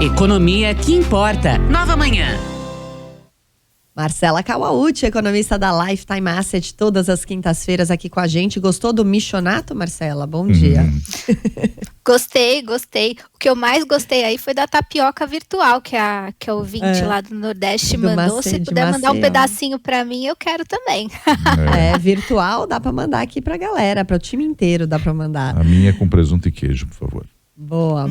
Economia que importa. Nova Manhã. Marcela Kawauchi, economista da Lifetime Asset, todas as quintas-feiras aqui com a gente. Gostou do Missionato, Marcela? Bom dia. Gostei. O que eu mais gostei aí foi da tapioca virtual que a ouvinte lá do Nordeste mandou. Se puder mandar um pedacinho pra mim, eu quero também. Virtual dá pra mandar aqui pra galera, para o time inteiro dá pra mandar. A minha é com presunto e queijo, por favor. Boa.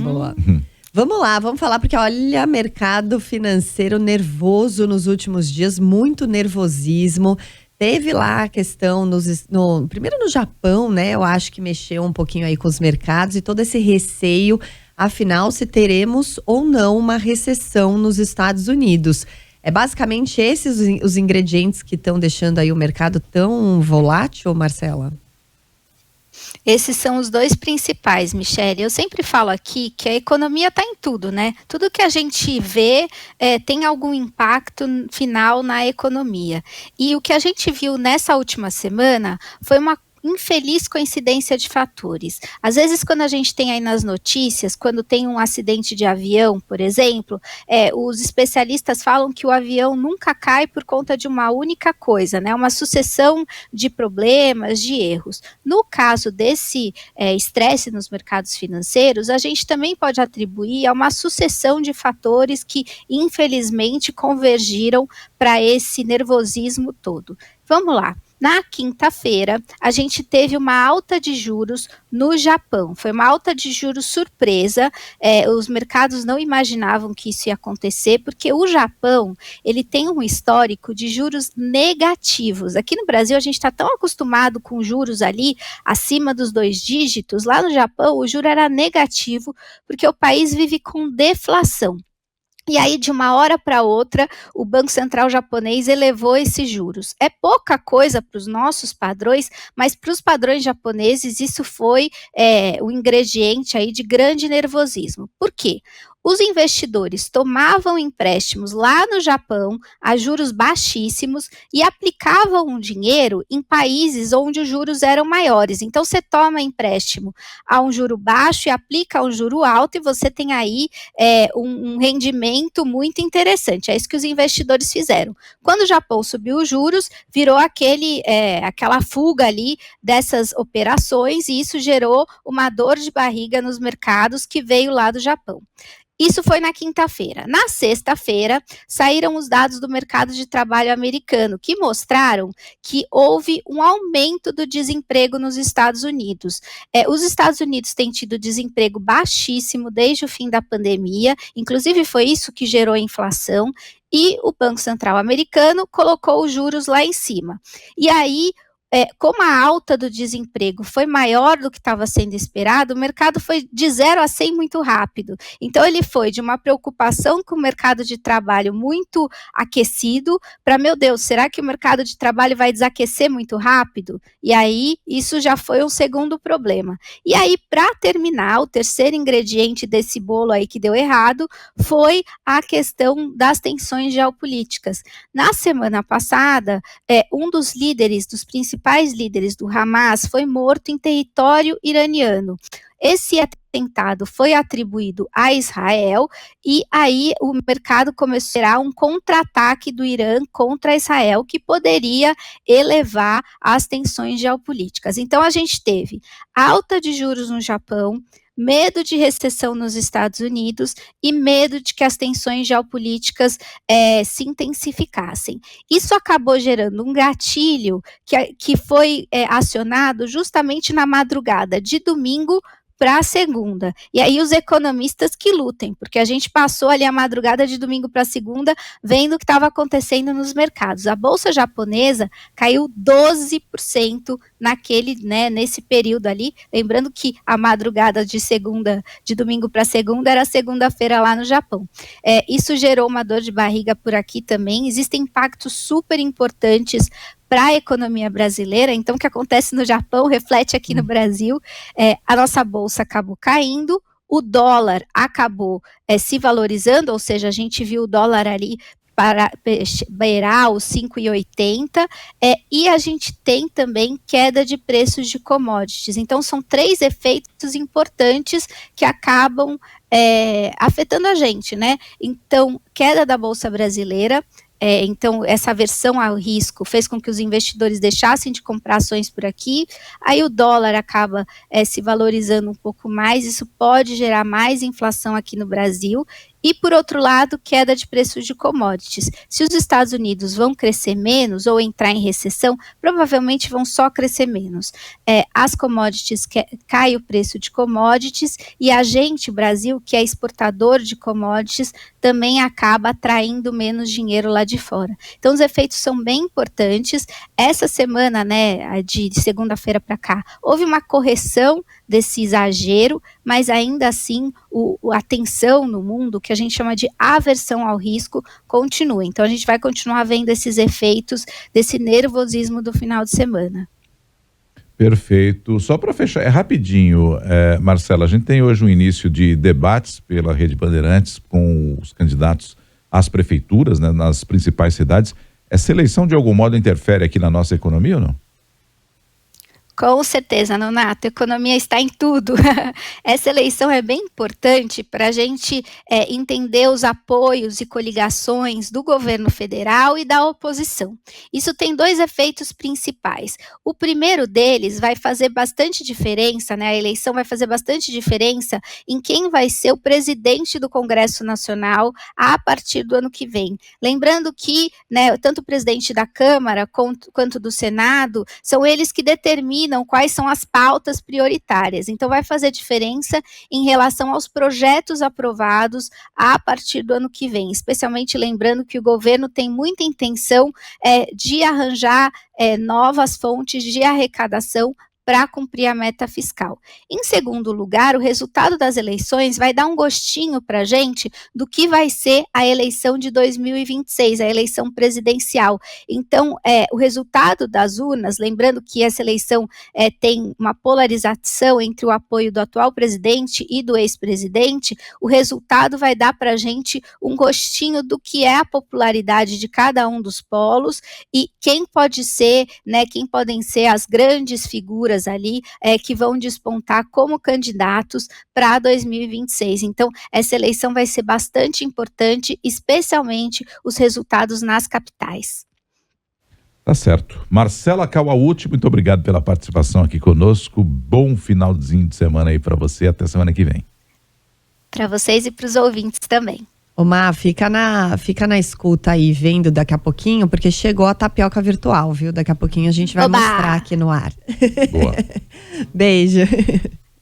Vamos lá, vamos falar, porque olha, mercado financeiro nervoso nos últimos dias, muito nervosismo. Teve lá a questão, primeiro no Japão, né? Eu acho que mexeu um pouquinho aí com os mercados e todo esse receio, afinal, se teremos ou não uma recessão nos Estados Unidos. É basicamente esses os ingredientes que estão deixando aí o mercado tão volátil, Marcela? Esses são os dois principais, Michele. Eu sempre falo aqui que a economia está em tudo, né? Tudo que a gente vê tem algum impacto final na economia. E o que a gente viu nessa última semana foi uma infeliz coincidência de fatores. Às vezes, quando a gente tem aí nas notícias, quando tem um acidente de avião, por exemplo, os especialistas falam que o avião nunca cai por conta de uma única coisa, né? Uma sucessão de problemas, de erros. No caso desse estresse nos mercados financeiros, a gente também pode atribuir a uma sucessão de fatores que, infelizmente, convergiram para esse nervosismo todo. Vamos lá. Na quinta-feira, a gente teve uma alta de juros no Japão. Foi uma alta de juros surpresa. Os mercados não imaginavam que isso ia acontecer, porque o Japão, ele tem um histórico de juros negativos. Aqui no Brasil, a gente está tão acostumado com juros ali acima dos 2 dígitos. Lá no Japão, o juro era negativo, porque o país vive com deflação. E aí, de uma hora para outra, o Banco Central japonês elevou esses juros. É pouca coisa para os nossos padrões, mas para os padrões japoneses isso foi o ingrediente aí de grande nervosismo. Por quê? Os investidores tomavam empréstimos lá no Japão a juros baixíssimos e aplicavam o dinheiro em países onde os juros eram maiores. Então, você toma empréstimo a um juro baixo e aplica a um juro alto e você tem aí um rendimento muito interessante. É isso que os investidores fizeram. Quando o Japão subiu os juros, virou aquela fuga ali dessas operações e isso gerou uma dor de barriga nos mercados que veio lá do Japão. Isso foi na quinta-feira. Na sexta-feira, saíram os dados do mercado de trabalho americano, que mostraram que houve um aumento do desemprego nos Estados Unidos. Os Estados Unidos têm tido desemprego baixíssimo desde o fim da pandemia, inclusive foi isso que gerou a inflação, e o Banco Central americano colocou os juros lá em cima. E aí, como a alta do desemprego foi maior do que estava sendo esperado, o mercado foi de 0 a 100 muito rápido. Então, ele foi de uma preocupação com o mercado de trabalho muito aquecido para, meu Deus, será que o mercado de trabalho vai desaquecer muito rápido? E aí, isso já foi um segundo problema. E aí, para terminar, o terceiro ingrediente desse bolo aí que deu errado foi a questão das tensões geopolíticas. Na semana passada, um dos principais líderes do Hamas foi morto em território iraniano. Esse atentado foi atribuído a Israel e aí o mercado começou a esperar um contra-ataque do Irã contra Israel que poderia elevar as tensões geopolíticas. Então a gente teve alta de juros no Japão, medo de recessão nos Estados Unidos e medo de que as tensões geopolíticas se intensificassem. Isso acabou gerando um gatilho que foi acionado justamente na madrugada de domingo para a segunda. E aí os economistas que lutem, porque a gente passou ali a madrugada de domingo para segunda vendo o que estava acontecendo nos mercados. A bolsa japonesa caiu 12% nesse período ali, lembrando que a madrugada de domingo para segunda era segunda-feira lá no Japão. Isso gerou uma dor de barriga por aqui também. Existem impactos super importantes para a economia brasileira, então o que acontece no Japão reflete aqui no Brasil. A nossa bolsa acabou caindo, o dólar acabou se valorizando, ou seja, a gente viu o dólar ali para beirar os 5,80, e a gente tem também queda de preços de commodities. Então, são 3 efeitos importantes que acabam afetando a gente, né? Então, queda da Bolsa Brasileira. Então, essa aversão ao risco fez com que os investidores deixassem de comprar ações por aqui, aí o dólar acaba se valorizando um pouco mais, isso pode gerar mais inflação aqui no Brasil, e por outro lado, queda de preços de commodities. Se os Estados Unidos vão crescer menos ou entrar em recessão, provavelmente vão só crescer menos. As commodities, cai o preço de commodities, e a gente, Brasil, que é exportador de commodities, também acaba atraindo menos dinheiro lá de fora. Então, os efeitos são bem importantes. Essa semana, né, de segunda-feira para cá, houve uma correção desse exagero, mas ainda assim a tensão no mundo, que a gente chama de aversão ao risco, continua. Então a gente vai continuar vendo esses efeitos desse nervosismo do final de semana. Perfeito. Só para fechar, rapidinho, Marcela, a gente tem hoje um início de debates pela Rede Bandeirantes com os candidatos às prefeituras, né, nas principais cidades. Essa eleição de algum modo interfere aqui na nossa economia ou não? Com certeza, Nonato, a economia está em tudo. Essa eleição é bem importante para a gente entender os apoios e coligações do governo federal e da oposição. Isso tem 2 efeitos principais. O primeiro deles vai fazer bastante diferença, né? A eleição vai fazer bastante diferença em quem vai ser o presidente do Congresso Nacional a partir do ano que vem. Lembrando que, né, tanto o presidente da Câmara quanto do Senado, são eles que determinam quais são as pautas prioritárias. Então, vai fazer diferença em relação aos projetos aprovados a partir do ano que vem, especialmente lembrando que o governo tem muita intenção de arranjar novas fontes de arrecadação para cumprir a meta fiscal. Em segundo lugar, o resultado das eleições vai dar um gostinho para a gente do que vai ser a eleição de 2026, a eleição presidencial. Então, o resultado das urnas, lembrando que essa eleição tem uma polarização entre o apoio do atual presidente e do ex-presidente, o resultado vai dar para a gente um gostinho do que é a popularidade de cada um dos polos e quem pode ser, né, quem podem ser as grandes figuras ali que vão despontar como candidatos para 2026. Então, essa eleição vai ser bastante importante, especialmente os resultados nas capitais. Tá certo. Marcela Kawauchi, muito obrigado pela participação aqui conosco. Bom finalzinho de semana aí para você. Até semana que vem. Para vocês e para os ouvintes também. Ô Má, fica na escuta aí, vendo daqui a pouquinho, porque chegou a tapioca virtual, viu? Daqui a pouquinho a gente vai mostrar aqui no ar. Boa. Beijo.